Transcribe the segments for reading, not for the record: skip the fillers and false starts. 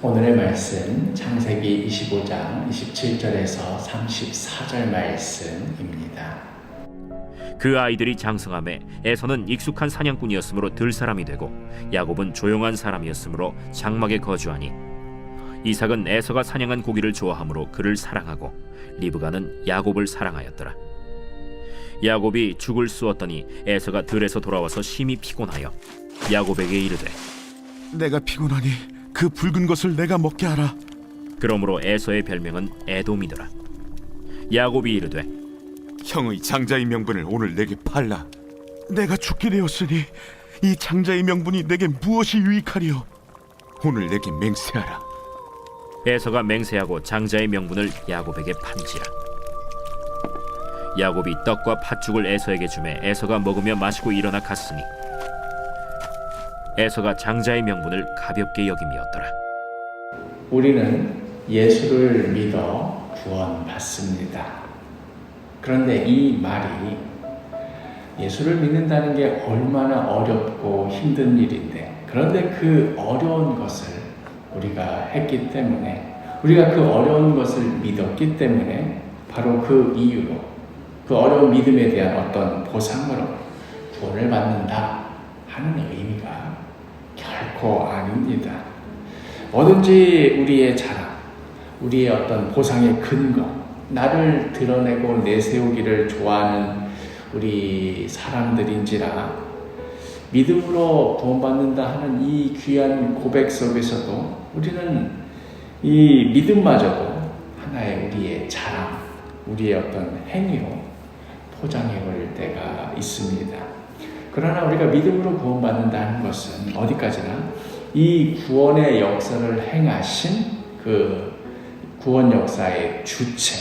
오늘의 말씀 창세기 25장 27절에서 34절 말씀입니다. 그 아이들이 장성함에 에서는 익숙한 사냥꾼이었으므로 들사람이 되고 야곱은 조용한 사람이었으므로 장막에 거주하니 이삭은 에서가 사냥한 고기를 좋아하므로 그를 사랑하고 리브가는 야곱을 사랑하였더라. 야곱이 죽을 쑤었더니 에서가 들에서 돌아와서 심히 피곤하여 야곱에게 이르되 내가 피곤하니 그 붉은 것을 내가 먹게 하라. 그러므로 에서의 별명은 에돔이더라. 야곱이 이르되 형의 장자의 명분을 오늘 내게 팔라. 내가 죽게 되었으니 이 장자의 명분이 내게 무엇이 유익하리요? 오늘 내게 맹세하라. 에서가 맹세하고 장자의 명분을 야곱에게 판지라. 야곱이 떡과 팥죽을 에서에게 주매 에서가 먹으며 마시고 일어나 갔으니 에서가 장자의 명분을 가볍게 여김이었더라. 우리는 예수를 믿어 구원받습니다. 그런데 이 말이 예수를 믿는다는 게 얼마나 어렵고 힘든 일인데, 그런데 그 어려운 것을 우리가 했기 때문에, 우리가 그 어려운 것을 믿었기 때문에 바로 그 이유로 그 어려운 믿음에 대한 어떤 보상으로 구원을 받는다 하는 의미가 결코 아닙니다. 뭐든지 우리의 자랑, 우리의 어떤 보상의 근거, 나를 드러내고 내세우기를 좋아하는 우리 사람들인지라 믿음으로 구원받는다 하는 이 귀한 고백 속에서도 우리는 이 믿음마저도 하나의 우리의 자랑, 우리의 어떤 행위로 포장해 버릴 때가 있습니다. 그러나 우리가 믿음으로 구원받는다는 것은 어디까지나 이 구원의 역사를 행하신 그 구원 역사의 주체,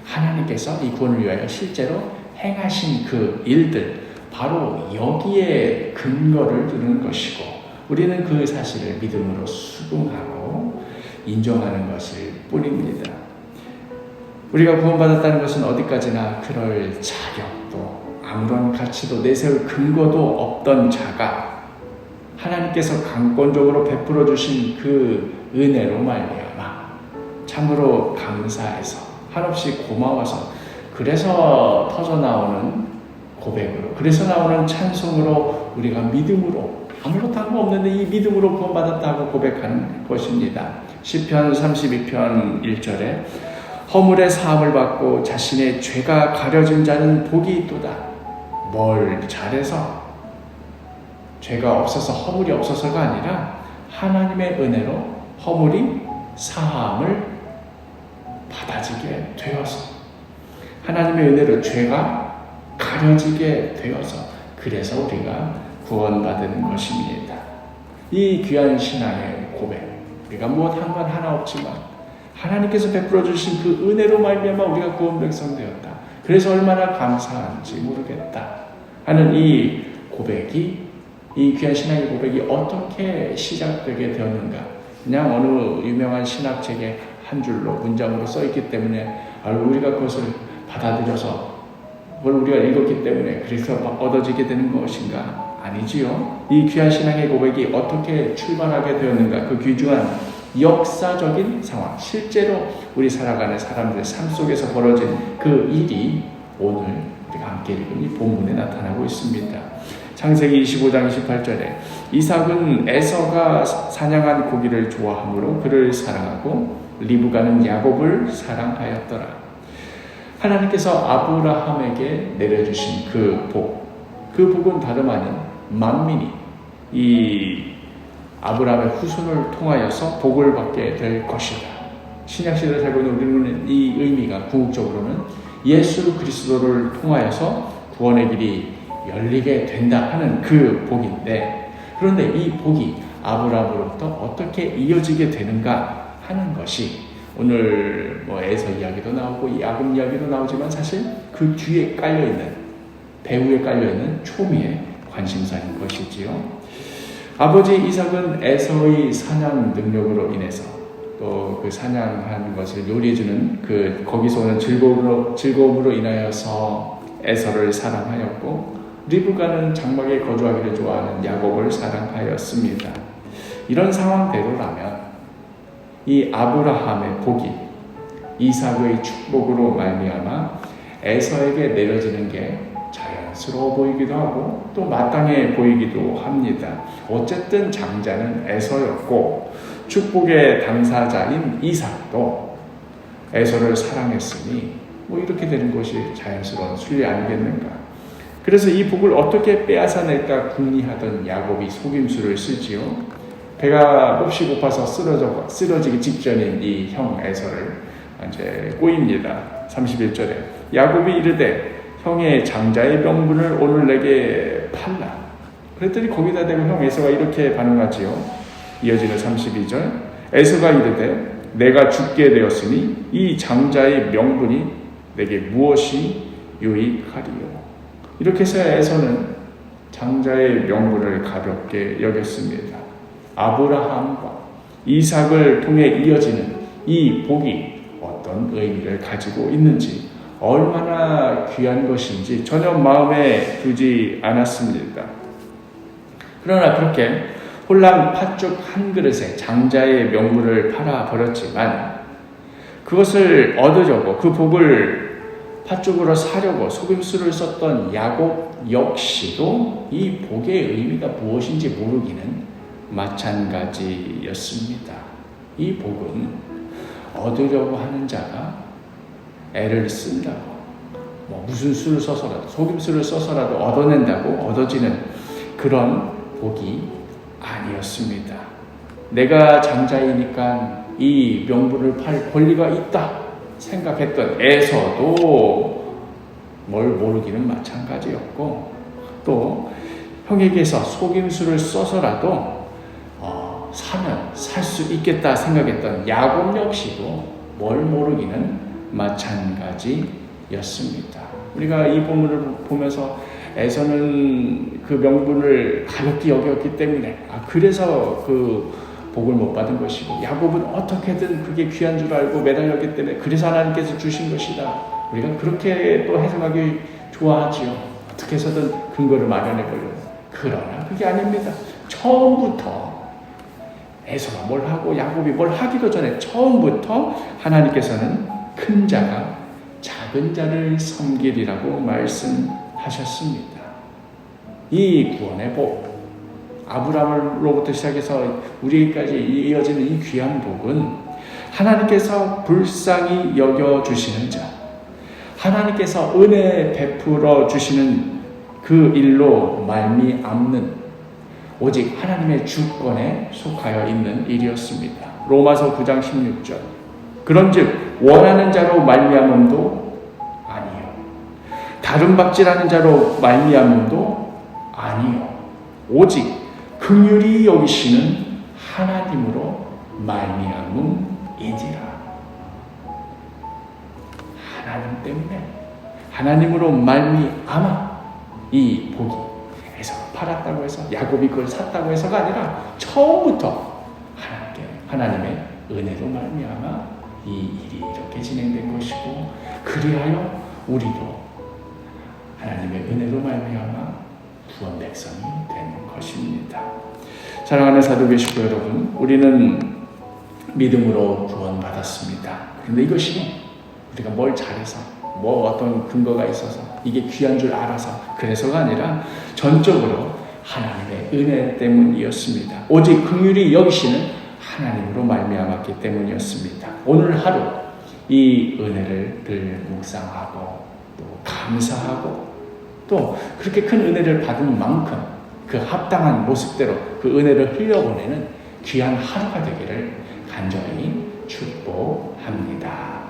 하나님께서 이 구원을 위하여 실제로 행하신 그 일들, 바로 여기에 근거를 두는 것이고, 우리는 그 사실을 믿음으로 수긍하고 인정하는 것일 뿐입니다. 우리가 구원받았다는 것은 어디까지나 그럴 자격도 아무런 가치도 내세울 근거도 없던 자가 하나님께서 강권적으로 베풀어 주신 그 은혜로 말미암아 참으로 감사해서 한없이 고마워서, 그래서 터져나오는 고백으로, 그래서 나오는 찬송으로 우리가 믿음으로, 아무것도 한 거 없는데 이 믿음으로 구원받았다고 고백하는 것입니다. 시편 32편 1절에 허물의 사함을 받고 자신의 죄가 가려진 자는 복이 있도다. 뭘 잘해서, 죄가 없어서 허물이 없어서가 아니라 하나님의 은혜로 허물이 사함을 받아지게 되어서, 하나님의 은혜로 죄가 가려지게 되어서, 그래서 우리가 구원받은 것입니다. 이 귀한 신앙의 고백, 우리가 무엇 한 건 하나 없지만 하나님께서 베풀어 주신 그 은혜로 말미암아 우리가 구원 백성 되었다. 그래서 얼마나 감사한지 모르겠다 하는 이 고백이, 이 귀한 신앙의 고백이 어떻게 시작되게 되었는가? 그냥 어느 유명한 신학책에 한 줄로 문장으로 써 있기 때문에 우리가 그것을 받아들여서 그걸 우리가 읽었기 때문에 그래서 얻어지게 되는 것인가? 아니지요. 이 귀한 신앙의 고백이 어떻게 출발하게 되었는가? 그 귀중한 역사적인 상황, 실제로 우리 살아가는 사람들의 삶 속에서 벌어진 그 일이 오늘 우리가 함께 읽은 이 본문에 나타나고 있습니다. 창세기 25장 28절에 이삭은 에서가 사냥한 고기를 좋아하므로 그를 사랑하고 리브가는 야곱을 사랑하였더라. 하나님께서 아브라함에게 내려주신 그 복, 그 복은 다름 아닌 만민이 이 아브라함의 후손을 통하여서 복을 받게 될 것이다. 신약시대를 살고 있는 우리는 이 의미가 궁극적으로는 예수 그리스도를 통하여서 구원의 길이 열리게 된다 하는 그 복인데, 그런데 이 복이 아브라함으로부터 어떻게 이어지게 되는가 하는 것이 오늘 에서 이야기도 나오고 야곱 이야기도 나오지만 사실 그 뒤에 깔려있는, 배후에 깔려있는 초미의 관심사인 것이지요. 아버지 이삭은 에서의 사냥 능력으로 인해서 또 그 사냥한 것을 요리해주는 그 거기서 오는 즐거움으로 인하여서 에서를 사랑하였고, 리브가는 장막에 거주하기를 좋아하는 야곱을 사랑하였습니다. 이런 상황대로라면 이 아브라함의 복이 이삭의 축복으로 말미암아 에서에게 내려지는 게 자연스러워 보이기도 하고 또 마땅해 보이기도 합니다. 어쨌든 장자는 에서였고 축복의 당사자인 이삭도 에서를 사랑했으니 뭐 이렇게 되는 것이 자연스러운 순리 아니겠는가. 그래서 이 복을 어떻게 빼앗아낼까 궁리하던 야곱이 속임수를 쓰지요. 배가 몹시 고파서 쓰러지기 직전인 이 형 에서를 이제 꼬입니다. 31절에 야곱이 이르되 형의 장자의 명분을 오늘 내게 팔라. 그랬더니 거기다 대고 형 에서가 이렇게 반응하지요. 이어지는 32절 에서가 이르되 내가 죽게 되었으니 이 장자의 명분이 내게 무엇이 유익하리요. 이렇게 해서 에서는 장자의 명분을 가볍게 여겼습니다. 아브라함과 이삭을 통해 이어지는 이 복이 어떤 의미를 가지고 있는지 얼마나 귀한 것인지 전혀 마음에 두지 않았습니다. 그러나 그렇게 홀랑 팥죽 한 그릇에 장자의 명분을 팔아버렸지만 그것을 얻으려고 그 복을 팥죽으로 사려고 속임수를 썼던 야곱 역시도 이 복의 의미가 무엇인지 모르기는 마찬가지였습니다. 이 복은 얻으려고 하는 자가 애를 쓴다고 뭐 무슨 수를 써서라도 속임수를 써서라도 얻어낸다고 얻어지는 그런 복이 아니었습니다. 내가 장자이니까 이 명분을 팔 권리가 있다 생각했던 에서도 뭘 모르기는 마찬가지였고 또 형에게서 속임수를 써서라도 사면 살 수 있겠다 생각했던 야곱 역시도 뭘 모르기는 마찬가지였습니다. 우리가 이 본문을 보면서 에서는 그 명분을 가볍게 여겼기 때문에 그래서 그 복을 못 받은 것이고 야곱은 어떻게든 그게 귀한 줄 알고 매달렸기 때문에 그래서 하나님께서 주신 것이다. 우리가 그렇게 또 해석하기 좋아하지요. 어떻게 해서든 근거를 마련해 보려고. 그러나 그게 아닙니다. 처음부터 에서가 뭘 하고 야곱이 뭘 하기도 전에 처음부터 하나님께서는 큰 자가 작은 자를 섬기리라고 말씀하셨습니다. 이 구원의 복, 아브라함으로부터 시작해서 우리에게까지 이어지는 이 귀한 복은 하나님께서 불쌍히 여겨주시는 자, 하나님께서 은혜 베풀어 주시는 그 일로 말미암는 오직 하나님의 주권에 속하여 있는 일이었습니다. 로마서 9장 16절 그런즉 원하는 자로 말미암음도 아니요 다른 박질하는 자로 말미암음도 아니요 오직 긍휼히 여기시는 하나님으로 말미암음이니라. 하나님 때문에 하나님으로 말미암아 이 복이 에서가 팔았다고 해서 야곱이 그걸 샀다고 해서가 아니라 처음부터 하나님의 은혜로 말미암아 이 일이 이렇게 진행된 것이고 그리하여 우리도 하나님의 은혜로 말미암아 구원 백성이 되는 것입니다. 사랑하는 사도교 식구 여러분, 우리는 믿음으로 구원받았습니다. 그런데 이것이 우리가 뭘 잘해서 뭐 어떤 근거가 있어서 이게 귀한 줄 알아서 그래서가 아니라 전적으로 하나님의 은혜 때문이었습니다. 오직 긍휼히 여기시는 하나님으로 말미암았기 때문이었습니다. 오늘 하루 이 은혜를 늘 묵상하고 또 감사하고 또 그렇게 큰 은혜를 받은 만큼 그 합당한 모습대로 그 은혜를 흘려보내는 귀한 하루가 되기를 간절히 축복합니다.